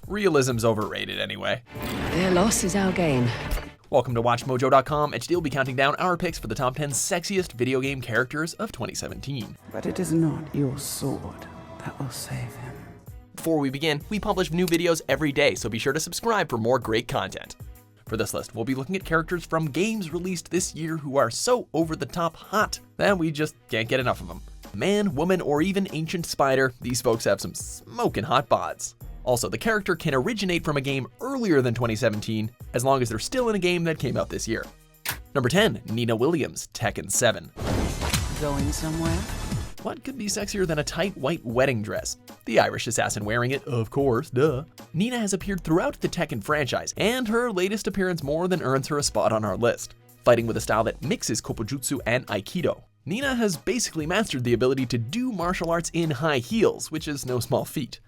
realism's overrated anyway. Their loss is our gain. Welcome to WatchMojo.com, and today we'll be counting down our picks for the top 10 sexiest video game characters of 2017. But it is not your sword that will save him. Before we begin, we publish new videos every day, so be sure to subscribe for more great content. For this list, we'll be looking at characters from games released this year who are so over-the-top hot that we just can't get enough of them. Man, woman, or even ancient spider, these folks have some smoking hot bods. Also, the character can originate from a game earlier than 2017, as long as they're still in a game that came out this year. Number 10, Nina Williams, Tekken 7. Going somewhere? What could be sexier than a tight white wedding dress? The Irish assassin wearing it, of course, duh. Nina has appeared throughout the Tekken franchise, and her latest appearance more than earns her a spot on our list. Fighting with a style that mixes Koppujutsu and Aikido, Nina has basically mastered the ability to do martial arts in high heels, which is no small feat.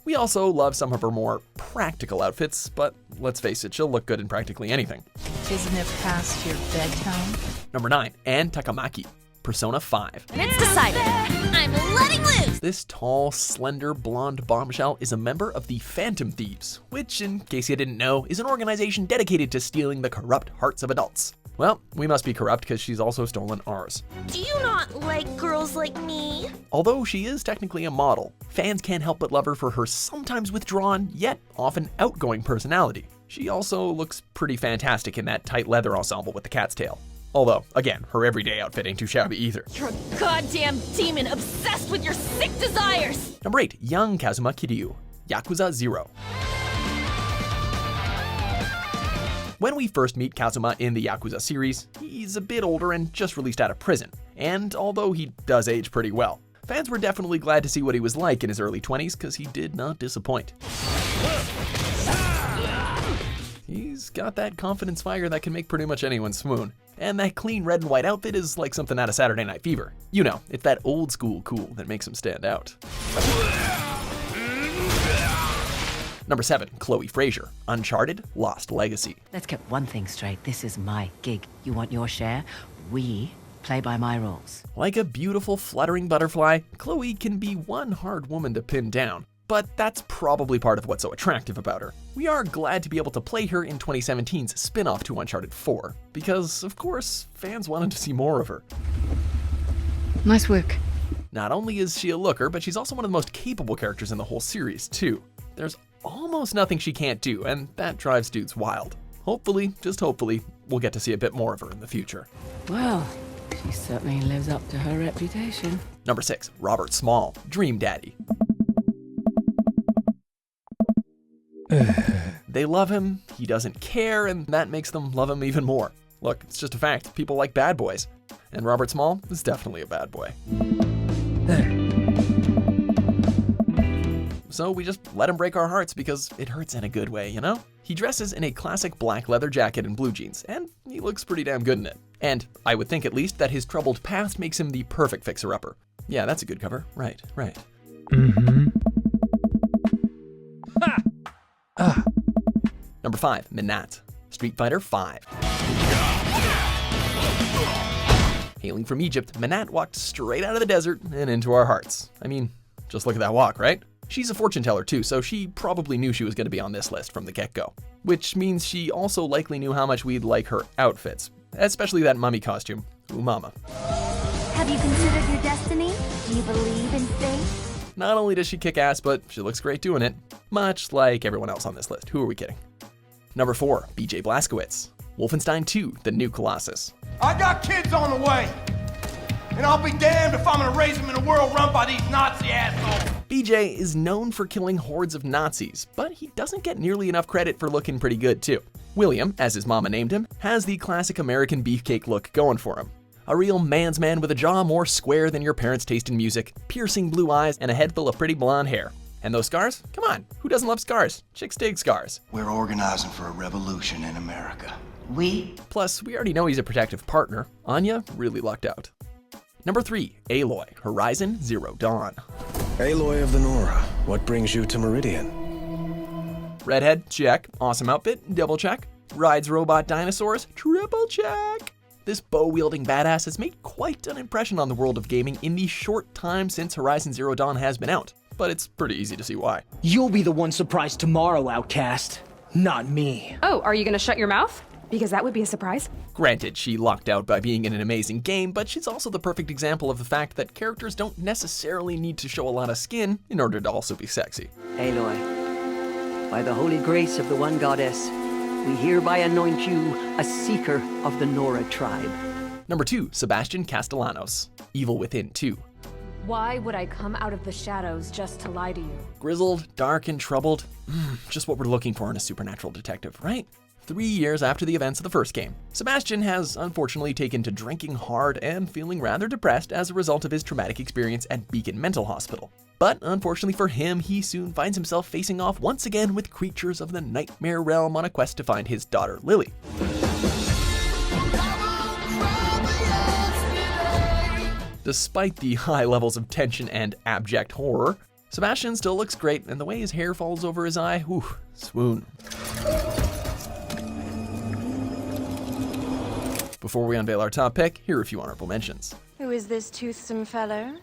We also love some of her more practical outfits, but let's face it, she'll look good in practically anything. Isn't it past your bedtime? Number 9, Anne Takamaki, Persona 5. And it's decided. I'm letting loose! This tall, slender, blonde bombshell is a member of the Phantom Thieves, which, in case you didn't know, is an organization dedicated to stealing the corrupt hearts of adults. Well, we must be corrupt because she's also stolen ours. Do you not like girls like me? Although she is technically a model, fans can't help but love her for her sometimes withdrawn, yet often outgoing personality. She also looks pretty fantastic in that tight leather ensemble with the cat's tail. Although, again, her everyday outfit ain't too shabby either. You're a goddamn demon obsessed with your sick desires! Number 8, young Kazuma Kiryu, Yakuza 0. When we first meet Kazuma in the Yakuza series, he's a bit older and just released out of prison, and although he does age pretty well, fans were definitely glad to see what he was like in his early 20s because he did not disappoint. He's got that confidence fire that can make pretty much anyone swoon, and that clean red and white outfit is like something out of Saturday Night Fever. You know, it's that old school cool that makes him stand out. Number 7, Chloe Frazer, Uncharted Lost Legacy. Let's get one thing straight. This is my gig. You want your share? We play by my rules. Like a beautiful fluttering butterfly, Chloe can be one hard woman to pin down, but that's probably part of what's so attractive about her. We are glad to be able to play her in 2017's spin-off to Uncharted 4, because, of course, fans wanted to see more of her. Nice work. Not only is she a looker, but she's also one of the most capable characters in the whole series, too. There's almost nothing she can't do, and that drives dudes wild. Hopefully, just hopefully, we'll get to see a bit more of her in the future. Well, she certainly lives up to her reputation. Number 6, Robert Small, Dream Daddy. They love him, he doesn't care, and that makes them love him even more. Look, it's just a fact, people like bad boys, and Robert Small is definitely a bad boy. So we just let him break our hearts because it hurts in a good way, you know? He dresses in a classic black leather jacket and blue jeans, and he looks pretty damn good in it. And I would think at least that his troubled past makes him the perfect fixer-upper. Yeah, that's a good cover. Right. Number 5, Menat, Street Fighter 5. Hailing from Egypt, Menat walked straight out of the desert and into our hearts. I mean, just look at that walk, right? She's a fortune teller too, so she probably knew she was going to be on this list from the get-go. Which means she also likely knew how much we'd like her outfits, especially that mummy costume. Ooh mama. Have you considered your destiny? Do you believe in fate? Not only does she kick ass, but she looks great doing it. Much like everyone else on this list. Who are we kidding? Number 4, BJ Blazkowicz, Wolfenstein 2, The New Colossus. I got kids on the way, and I'll be damned if I'm gonna raise them in a world run by these Nazi assholes. BJ is known for killing hordes of Nazis, but he doesn't get nearly enough credit for looking pretty good too. William, as his mama named him, has the classic American beefcake look going for him. A real man's man with a jaw more square than your parents' taste in music, piercing blue eyes, and a head full of pretty blonde hair. And those scars? Come on, who doesn't love scars? Chicks dig scars. We're organizing for a revolution in America. We? Plus, we already know he's a protective partner. Anya really lucked out. Number 3, Aloy, Horizon Zero Dawn. Aloy of the Nora, what brings you to Meridian? Redhead, check. Awesome outfit, double check. Rides robot dinosaurs, triple check. This bow-wielding badass has made quite an impression on the world of gaming in the short time since Horizon Zero Dawn has been out. but it's pretty easy to see why. You'll be the one surprised tomorrow, outcast. Not me. Oh, are you gonna shut your mouth? Because that would be a surprise. Granted, she lucked out by being in an amazing game, but she's also the perfect example of the fact that characters don't necessarily need to show a lot of skin in order to also be sexy. Aloy, by the holy grace of the One Goddess, we hereby anoint you a seeker of the Nora tribe. Number 2, Sebastian Castellanos, Evil Within 2. Why would I come out of the shadows just to lie to you? Grizzled, dark, and troubled. Just what we're looking for in a supernatural detective, right? 3 years after the events of the first game, Sebastian has unfortunately taken to drinking hard and feeling rather depressed as a result of his traumatic experience at Beacon Mental Hospital. But unfortunately for him, he soon finds himself facing off once again with creatures of the Nightmare Realm on a quest to find his daughter, Lily. Despite the high levels of tension and abject horror, Sebastian still looks great, and the way his hair falls over his eye, whew, swoon. Before we unveil our top pick, here are a few honorable mentions. Who is this toothsome fellow?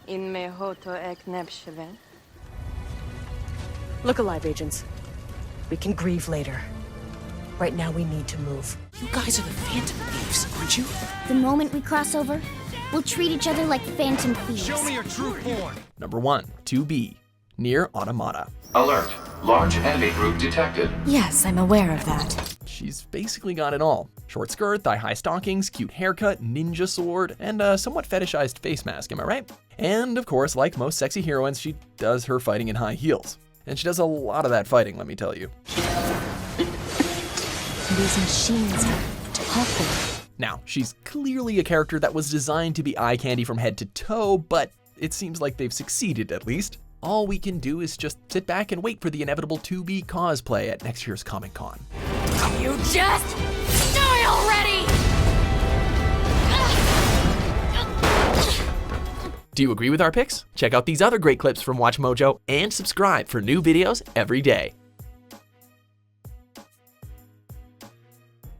In me hoto ek nebshevet. Look alive, agents. We can grieve later. Right now, we need to move. You guys are the Phantom Thieves, aren't you? The moment we cross over, we'll treat each other like Phantom Thieves. Show me your true form. Number 1, 2B, Nier Automata. Alert. Large enemy group detected. Yes, I'm aware of that. She's basically got it all. Short skirt, thigh-high stockings, cute haircut, ninja sword, and a somewhat fetishized face mask, am I right? And of course, like most sexy heroines, she does her fighting in high heels. And she does a lot of that fighting, let me tell you. These machines are talking. Now, she's clearly a character that was designed to be eye candy from head to toe, but it seems like they've succeeded at least. All we can do is just sit back and wait for the inevitable 2B cosplay at next year's Comic-Con. You just die already! Do you agree with our picks? Check out these other great clips from WatchMojo and subscribe for new videos every day.